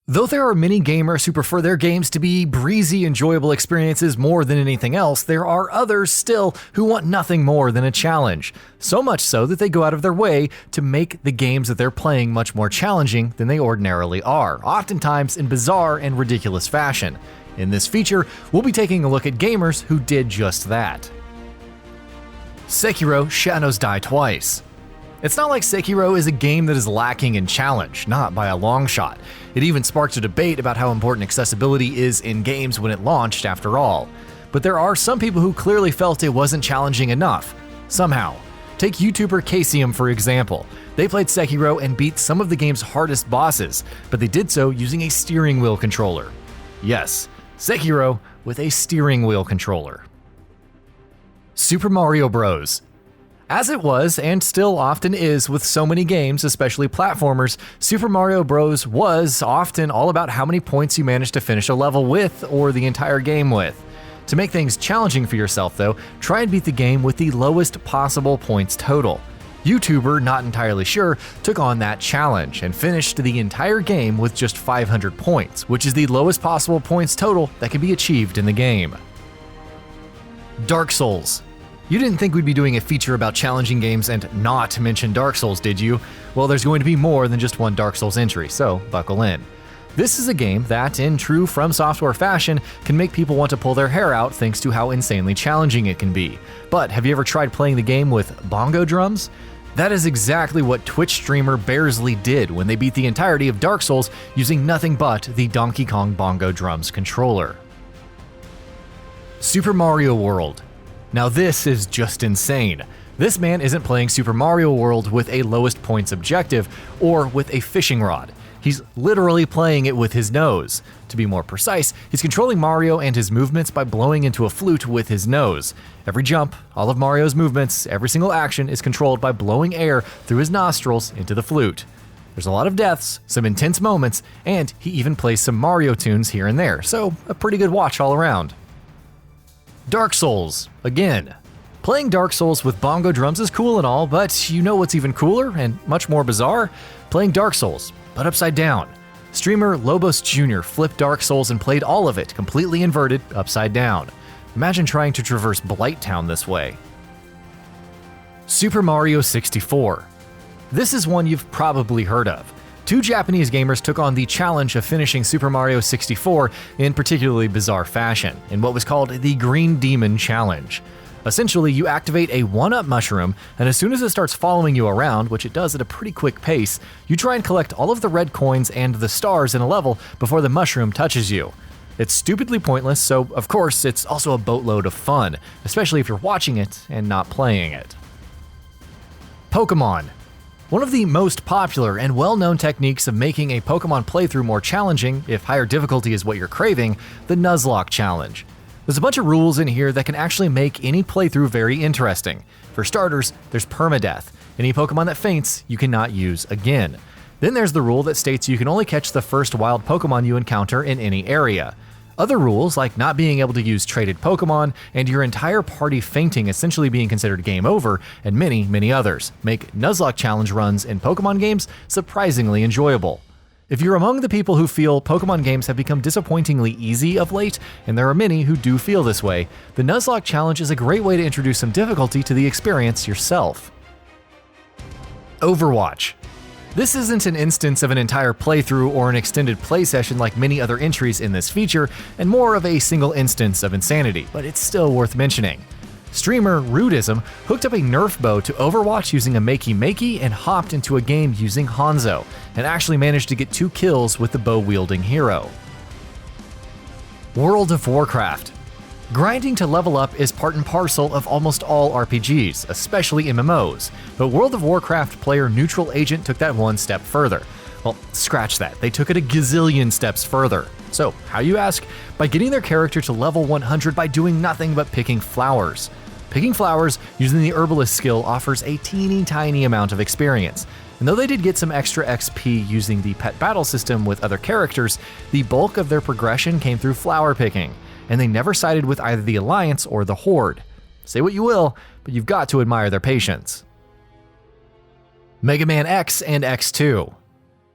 Though there are many gamers who prefer their games to be breezy, enjoyable experiences more than anything else, there are others still who want nothing more than a challenge. So much so that they go out of their way to make the games that they're playing much more challenging than they ordinarily are, oftentimes in bizarre and ridiculous fashion. In this feature, we'll be taking a look at gamers who did just that. Sekiro: Shadows Die Twice. It's not like Sekiro is a game that is lacking in challenge, not by a long shot. It even sparked a debate about how important accessibility is in games when it launched, after all. But there are some people who clearly felt it wasn't challenging enough. Somehow. Take YouTuber Casium for example. They played Sekiro and beat some of the game's hardest bosses, but they did so using a steering wheel controller. Yes, Sekiro with a steering wheel controller. Super Mario Bros. As it was, and still often is with so many games, especially platformers, Super Mario Bros. Was often all about how many points you managed to finish a level with, or the entire game with. To make things challenging for yourself though, try and beat the game with the lowest possible points total. YouTuber Not Entirely Sure took on that challenge and finished the entire game with just 500 points, which is the lowest possible points total that can be achieved in the game. Dark Souls. You didn't think we'd be doing a feature about challenging games and not mention Dark Souls, did you? Well, there's going to be more than just one Dark Souls entry, so buckle in. This is a game that, in true From Software fashion, can make people want to pull their hair out thanks to how insanely challenging it can be. But have you ever tried playing the game with bongo drums? That is exactly what Twitch streamer Bearsley did when they beat the entirety of Dark Souls using nothing but the Donkey Kong bongo drums controller. Super Mario World. Now this is just insane. This man isn't playing Super Mario World with a lowest points objective or with a fishing rod. He's literally playing it with his nose. To be more precise, he's controlling Mario and his movements by blowing into a flute with his nose. Every jump, all of Mario's movements, every single action is controlled by blowing air through his nostrils into the flute. There's a lot of deaths, some intense moments, and he even plays some Mario tunes here and there, so a pretty good watch all around. Dark Souls, again. Playing Dark Souls with bongo drums is cool and all, but you know what's even cooler and much more bizarre? Playing Dark Souls, but upside down. Streamer Lobos Jr. flipped Dark Souls and played all of it completely inverted, upside down. Imagine trying to traverse Blight Town this way. Super Mario 64. This is one you've probably heard of. Two Japanese gamers took on the challenge of finishing Super Mario 64 in particularly bizarre fashion, in what was called the Green Demon Challenge. Essentially, you activate a 1-up mushroom, and as soon as it starts following you around, which it does at a pretty quick pace, you try and collect all of the red coins and the stars in a level before the mushroom touches you. It's stupidly pointless, so of course it's also a boatload of fun, especially if you're watching it and not playing it. Pokémon. One of the most popular and well-known techniques of making a Pokémon playthrough more challenging, if higher difficulty is what you're craving, the Nuzlocke challenge. There's a bunch of rules in here that can actually make any playthrough very interesting. For starters, there's permadeath. Any Pokémon that faints, you cannot use again. Then there's the rule that states you can only catch the first wild Pokémon you encounter in any area. Other rules, like not being able to use traded Pokémon and your entire party fainting essentially being considered game over, and many, many others, make Nuzlocke challenge runs in Pokémon games surprisingly enjoyable. If you're among the people who feel Pokémon games have become disappointingly easy of late, and there are many who do feel this way, the Nuzlocke challenge is a great way to introduce some difficulty to the experience yourself. Overwatch. This isn't an instance of an entire playthrough or an extended play session like many other entries in this feature, and more of a single instance of insanity, but it's still worth mentioning. Streamer Rudism hooked up a Nerf bow to Overwatch using a Makey and hopped into a game using Hanzo, and actually managed to get 2 kills with the bow-wielding hero. World of Warcraft. Grinding to level up is part and parcel of almost all RPGs, especially MMOs, but World of Warcraft player Neutral Agent took that one step further. Well, scratch that, they took it a gazillion steps further. So, how you ask? By getting their character to level 100 by doing nothing but picking flowers. Picking flowers using the Herbalist skill offers a teeny tiny amount of experience, and though they did get some extra XP using the pet battle system with other characters, the bulk of their progression came through flower picking, and they never sided with either the Alliance or the Horde. Say what you will, but you've got to admire their patience. Mega Man X and X2.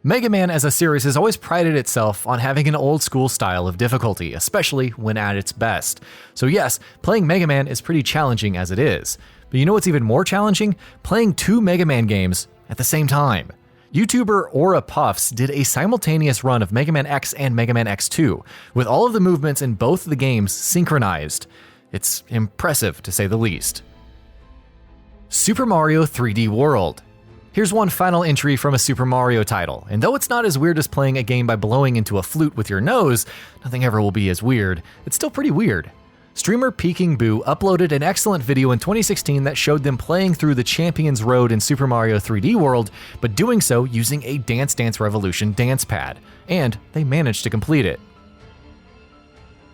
Mega Man as a series has always prided itself on having an old school style of difficulty, especially when at its best. So yes, playing Mega Man is pretty challenging as it is. But you know what's even more challenging? Playing 2 Mega Man games at the same time. YouTuber Aura Puffs did a simultaneous run of Mega Man X and Mega Man X2, with all of the movements in both the games synchronized. It's impressive to say the least. Super Mario 3D World. Here's one final entry from a Super Mario title, and though it's not as weird as playing a game by blowing into a flute with your nose, nothing ever will be as weird, it's still pretty weird. Streamer Peking Boo uploaded an excellent video in 2016 that showed them playing through the Champions Road in Super Mario 3D World, but doing so using a Dance Dance Revolution dance pad, and they managed to complete it.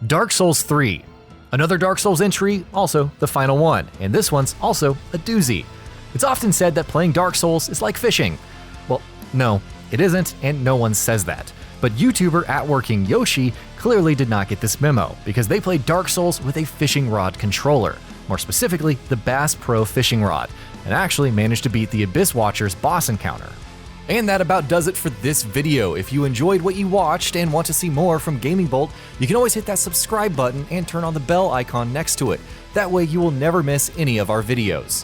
Dark Souls 3. Another Dark Souls entry, also the final one, and this one's also a doozy. It's often said that playing Dark Souls is like fishing. Well, no, it isn't, and no one says that. But YouTuber @Working Yoshi clearly did not get this memo, because they played Dark Souls with a fishing rod controller, more specifically the Bass Pro fishing rod, and actually managed to beat the Abyss Watcher's boss encounter. And that about does it for this video. If you enjoyed what you watched and want to see more from GamingBolt, you can always hit that subscribe button and turn on the bell icon next to it. That way you will never miss any of our videos.